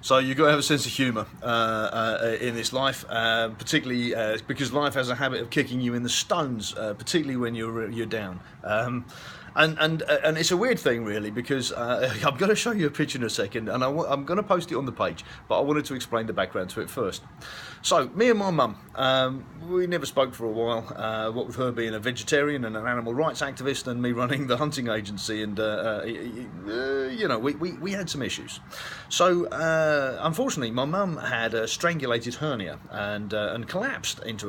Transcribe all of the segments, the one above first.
So you've got to have a sense of humour in this life, particularly because life has a habit of kicking you in the stones, particularly when you're down. And it's a weird thing, really, because I'm going to show you a picture in a second, and I'm going to post it on the page, but I wanted to explain the background to it first. So, me and my mum, we never spoke for a while, what with her being a vegetarian and an animal rights activist, and me running the hunting agency, and, you know, we had some issues. So, unfortunately, my mum had a strangulated hernia and collapsed into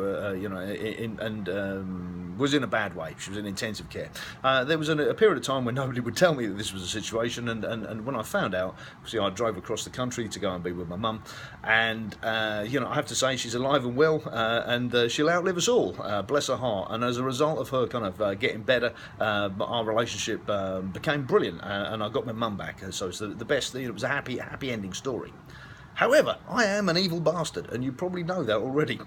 was in a bad way. She was in intensive care. There was a period of time when nobody would tell me that this was a situation, and when I found out, obviously I drove across the country to go and be with my mum, and you know, I have to say she's alive and well, and she'll outlive us all, bless her heart. And as a result of her kind of getting better, our relationship became brilliant, and I got my mum back. So it's the best thing. It was a happy ending story. However, I am an evil bastard, and you probably know that already.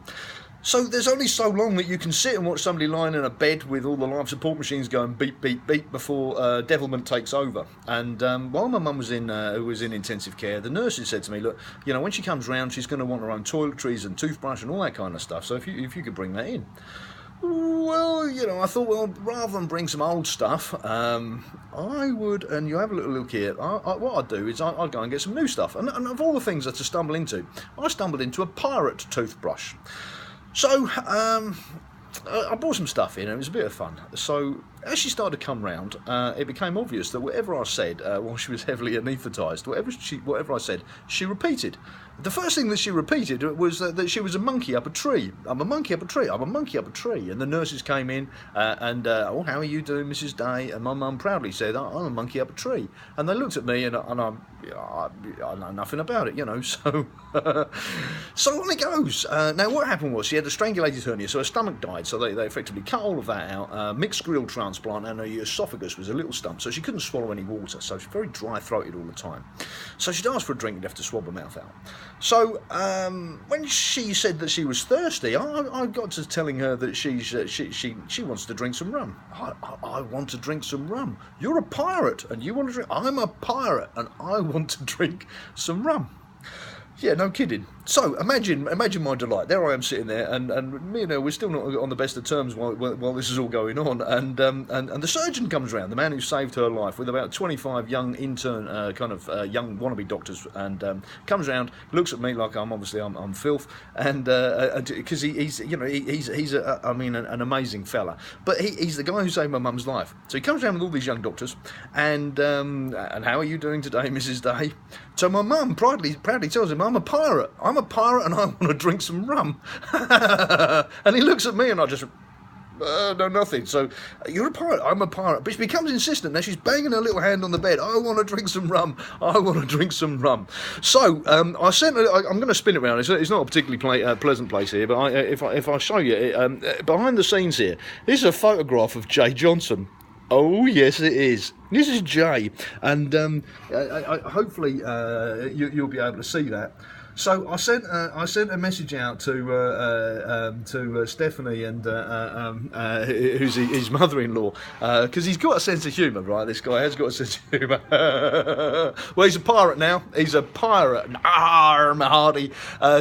So there's only so long that you can sit and watch somebody lying in a bed with all the life support machines going beep, beep, beep before devilment takes over. And while my mum was in intensive care, the nurses said to me, look, you know, when she comes round, she's going to want her own toiletries and toothbrush and all that kind of stuff. So if you could bring that in. Well, you know, I thought, well, rather than bring some old stuff, I would, and you have a little look here, what I'd do is I'd go and get some new stuff. And of all the things that to stumble into, I stumbled into a pirate toothbrush. So, I brought some stuff in, and it was a bit of fun. So, as she started to come round, it became obvious that whatever I said, while she was heavily anaesthetised, whatever I said, she repeated. The first thing that she repeated was that she was a monkey up a tree. I'm a monkey up a tree. I'm a monkey up a tree. And the nurses came in oh, how are you doing, Mrs. Day? And my mum proudly said, I'm a monkey up a tree. And they looked at me, and I know nothing about it, you know. So, so on it goes. Now, what happened was she had a strangulated hernia, so her stomach died. So they effectively cut all of that out. Mixed grill transplant, and her esophagus was a little stump, so she couldn't swallow any water. So she's very dry-throated all the time. So she'd ask for a drink and have to swab her mouth out. So when she said that she was thirsty, I got to telling her that she wants to drink some rum. I want to drink some rum. You're a pirate, and you want to drink. I'm a pirate, and I want to drink some rum. Yeah, no kidding. So imagine my delight. There I am sitting there, and you know, we're still not on the best of terms while this is all going on. And the surgeon comes round, the man who saved her life, with about 25 young intern, young wannabe doctors, and comes round, looks at me like I'm filth, and because he's an amazing fella, but he's the guy who saved my mum's life. So he comes round with all these young doctors, and how are you doing today, Mrs. Day? So my mum proudly tells him, I'm a pirate, and I want to drink some rum. And he looks at me, and I just, no, nothing. So, you're a pirate, I'm a pirate. But she becomes insistent. Now she's banging her little hand on the bed. I want to drink some rum. I want to drink some rum. So, I'm going to spin it around. It's not a particularly pleasant place here, but if I show you, behind the scenes here, this is a photograph of Jay Johnson. Oh, yes, it is. This is Jay, and hopefully you'll be able to see that. So I sent a message out to Stephanie and who's his mother-in-law, because he's got a sense of humour, right? This guy has got a sense of humour. Well, he's a pirate now. He's a pirate. Arr, Hardy.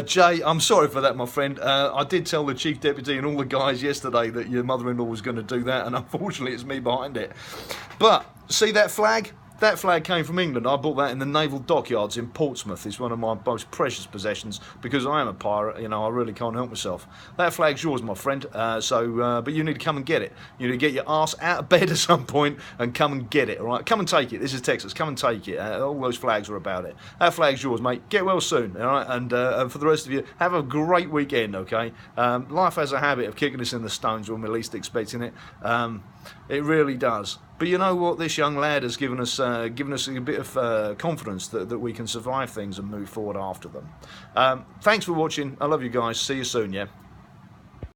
Jay, I'm sorry for that, my friend. I did tell the chief deputy and all the guys yesterday that your mother-in-law was going to do that, and unfortunately, it's me behind it. But see that flag? That flag came from England. I bought that in the naval dockyards in Portsmouth. It's one of my most precious possessions because I am a pirate. You know, I really can't help myself. That flag's yours, my friend. But you need to come and get it. You need to get your arse out of bed at some point and come and get it. All right, come and take it. This is Texas. Come and take it. All those flags are about it. That flag's yours, mate. Get well soon. All right, and for the rest of you, have a great weekend. Okay. Life has a habit of kicking us in the stones when we're least expecting it. It really does. But you know what? This young lad has given us a bit of confidence that we can survive things and move forward after them. Thanks for watching. I love you guys. See you soon, yeah?